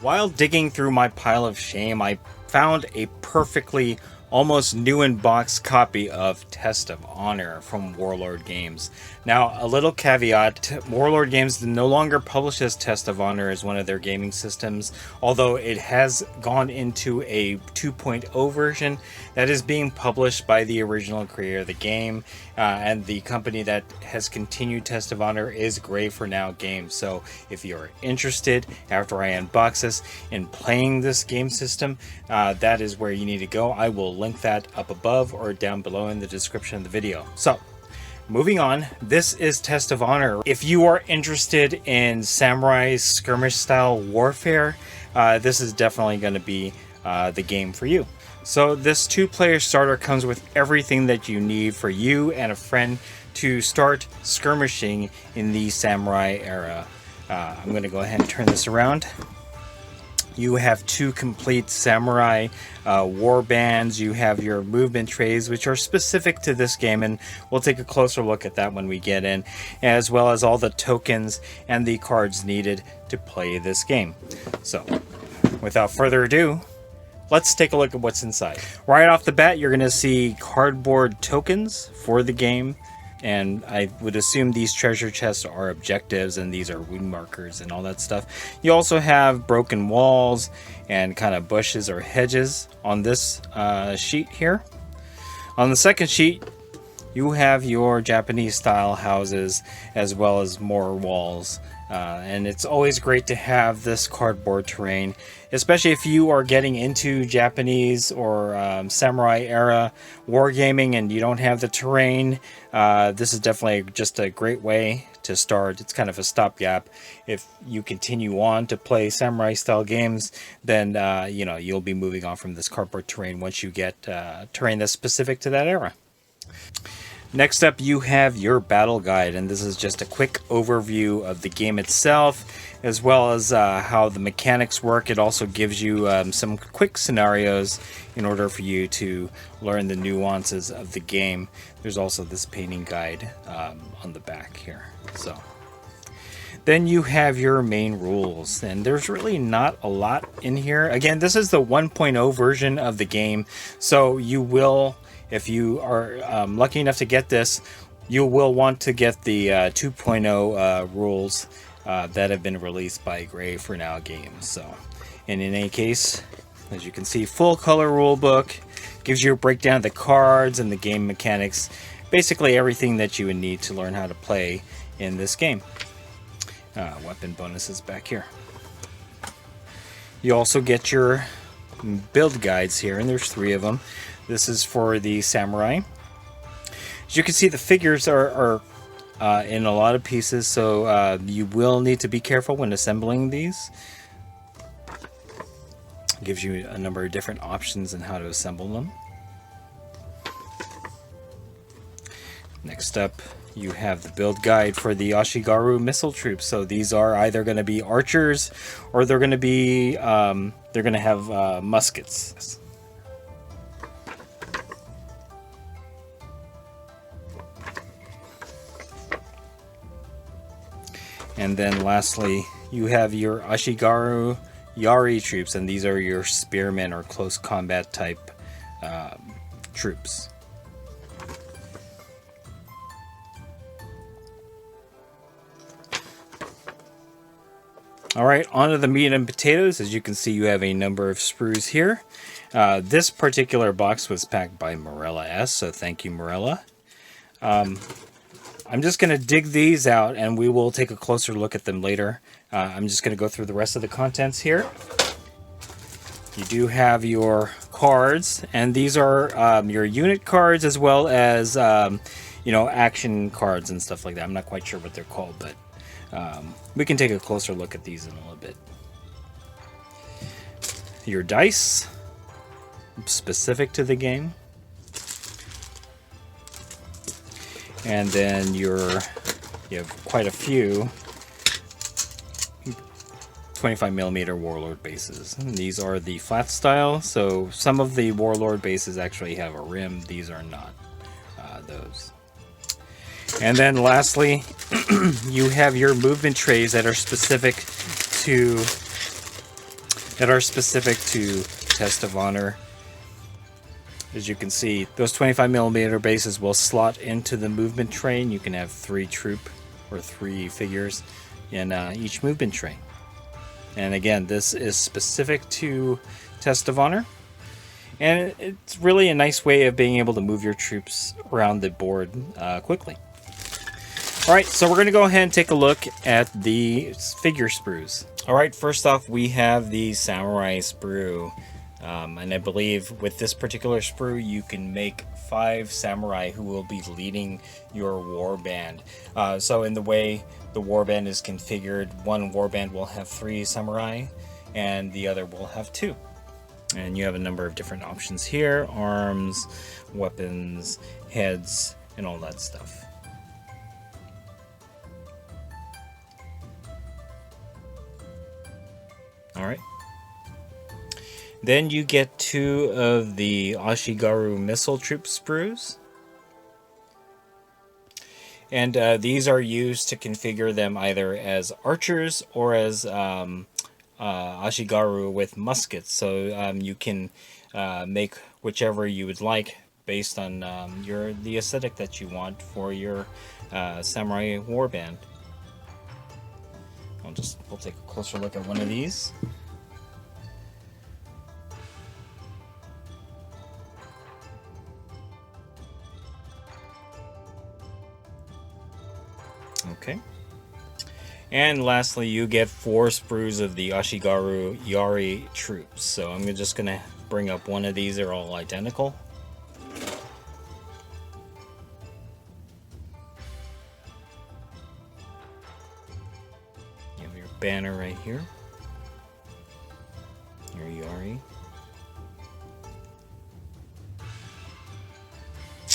While digging through my pile of shame, I found a perfectly almost new in box copy of Test of Honor from Warlord Games. Now, a little caveat, Warlord Games no longer publishes Test of Honor as one of their gaming systems, although it has gone into a 2.0 version that is being published by the original creator of the game, and the company that has continued Test of Honor is Gray for Now Games. So if you're interested, after I unbox this, in playing this game system, that is where you need to go. I will link that up above or down below in the description of the video. So moving on, this is Test of Honor. If you are interested in samurai skirmish style warfare, this is definitely going to be the game for you. So this 2-player starter comes with everything that you need for you and a friend to start skirmishing in the samurai era. I'm going to go ahead and turn this around. You have 2 complete samurai war bands. You have your movement trays, which are specific to this game, and we'll take a closer look at that when we get in, as well as all the tokens and the cards needed to play this game. So without further ado, let's take a look at what's inside. Right off the bat, you're going to see cardboard tokens for the game. And I would assume these treasure chests are objectives, and these are wound markers and all that stuff. You also have broken walls and kind of bushes or hedges on this sheet here. On the second sheet, you have your Japanese style houses as well as more walls. And it's always great to have this cardboard terrain, especially if you are getting into Japanese or samurai era wargaming and you don't have the terrain. This is definitely just a great way to start. It's kind of a stopgap. If you continue on to play samurai style games, then you'll be moving on from this cardboard terrain once you get terrain that's specific to that era. Next up, you have your battle guide, and this is just a quick overview of the game itself, as well as how the mechanics work. It also gives you some quick scenarios in order for you to learn the nuances of the game. There's also this painting guide on the back here. So then you have your main rules, and there's really not a lot in here. Again, this is the 1.0 version of the game, so you will, if you are lucky enough to get this, you will want to get the 2.0 rules that have been released by Gray for Now Games. So, and in any case, as you can see, full color rule book gives you a breakdown of the cards and the game mechanics, basically everything that you would need to learn how to play in this game. Weapon bonuses back here. You also get your build guides here, and there's 3 of them. This is for the samurai. As you can see, the figures are in a lot of pieces, so you will need to be careful when assembling these. It gives you a number of different options on how to assemble them. Next up, you have the build guide for the Ashigaru missile troops. So these are either going to be archers, or they're going to be have muskets. And then lastly, you have your Ashigaru Yari troops, and these are your spearmen or close combat type troops. Alright, on to the meat and potatoes. As you can see, you have a number of sprues here. This particular box was packed by Morella S, so thank you, Morella. I'm just going to dig these out, and we will take a closer look at them later. I'm just going to go through the rest of the contents here. You do have your cards, and these are your unit cards as well as action cards and stuff like that. I'm not quite sure what they're called, but we can take a closer look at these in a little bit. Your dice, specific to the game. And then you have quite a few 25mm Warlord bases. And these are the flat style, so some of the Warlord bases actually have a rim. These are not those. And then lastly, you have your movement trays that are specific to that are specific to Test of Honor. As you can see, those 25mm bases will slot into the movement tray, and you can have 3 troop or 3 figures in each movement tray. And again, this is specific to Test of Honor, and it's really a nice way of being able to move your troops around the board quickly. Alright, so we're going to go ahead and take a look at the figure sprues. Alright, first off we have the Samurai Sprue. And I believe with this particular sprue you can make 5 samurai who will be leading your warband. So in the way the warband is configured, one warband will have 3 samurai and the other will have 2. And you have a number of different options here: arms, weapons, heads, and all that stuff. Alright. Then you get 2 of the Ashigaru missile troop sprues. And these are used to configure them either as archers or as Ashigaru with muskets. So you can make whichever you would like based on the aesthetic that you want for your samurai warband. We'll take a closer look at one of these. Okay. And lastly, you get 4 sprues of the Ashigaru Yari troops. So I'm just going to bring up one of these. They're all identical. You have your banner right here. Your Yari.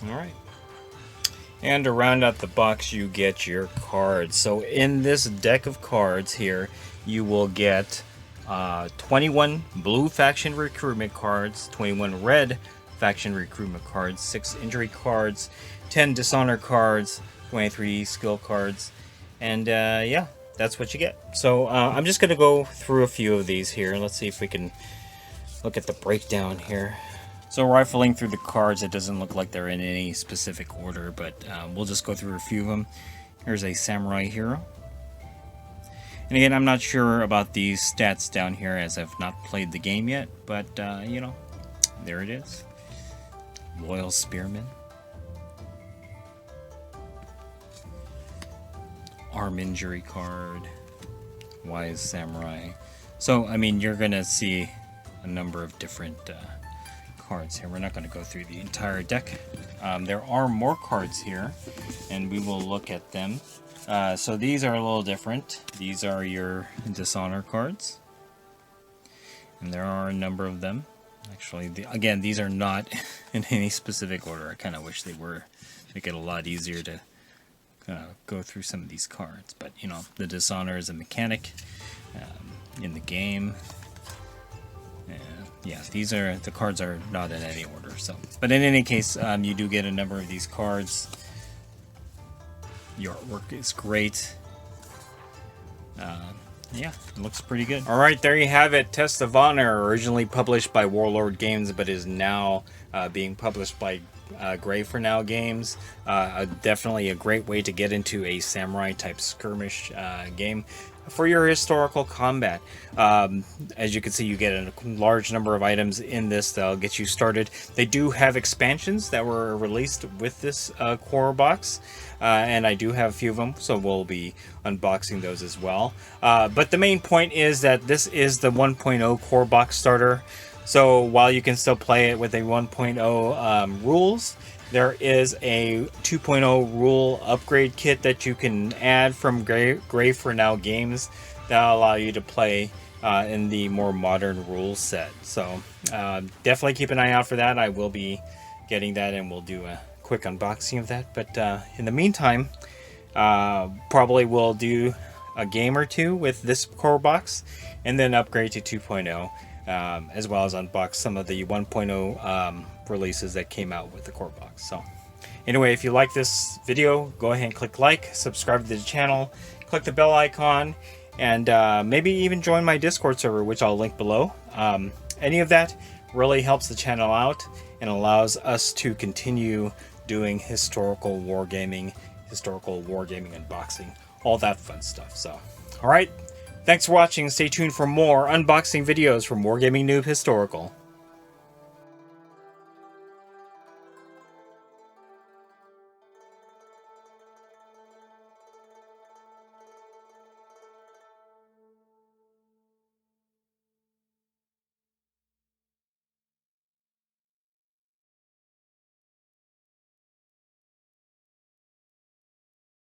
Alright. And to round out the box, you get your cards. So in this deck of cards here, you will get 21 blue faction recruitment cards, 21 red faction recruitment cards, 6 injury cards, 10 dishonor cards, 23 skill cards, and yeah, that's what you get. So I'm just going to go through a few of these here. Let's see if we can look at the breakdown here. So rifling through the cards, it doesn't look like they're in any specific order, but we'll just go through a few of them. Here's a Samurai Hero. And again, I'm not sure about these stats down here as I've not played the game yet, but you know, there it is. Loyal Spearman. Arm Injury card. Wise Samurai. So, I mean, you're going to see a number of different cards here. We're not going to go through the entire deck. There are more cards here, and we will look at them. So these are a little different. These are your dishonor cards, and there are a number of them. Actually, again, these are not in any specific order. I kind of wish they were. Make it a lot easier to go through some of these cards. But you know, the dishonor is a mechanic in the game. Yeah, the cards are not in any order. So, but in any case, you do get a number of these cards. Your artwork is great. Yeah, it looks pretty good. All right, there you have it. Test of Honor, originally published by Warlord Games, but is now being published by Gray for Now Games. Definitely a great way to get into a samurai type skirmish game for your historical combat. As you can see, you get a large number of items in this that'll get you started. They do have expansions that were released with this core box, and I do have a few of them, so we'll be unboxing those as well. But the main point is that this is the 1.0 core box starter. So while you can still play it with a 1.0 rules, there is a 2.0 rule upgrade kit that you can add from Gray for Now Games that'll allow you to play in the more modern rules set. So definitely keep an eye out for that. I will be getting that, and we'll do a quick unboxing of that. But in the meantime, probably we'll do a game or two with this core box and then upgrade to 2.0. As well as unbox some of the 1.0 releases that came out with the core box. So anyway, if you like this video, go ahead and click like, subscribe to the channel, click the bell icon, and maybe even join my Discord server, which I'll link below. Any of that really helps the channel out and allows us to continue doing historical wargaming unboxing, all that fun stuff. So, alright, thanks for watching. Stay tuned for more unboxing videos from Wargaming Noob Historical.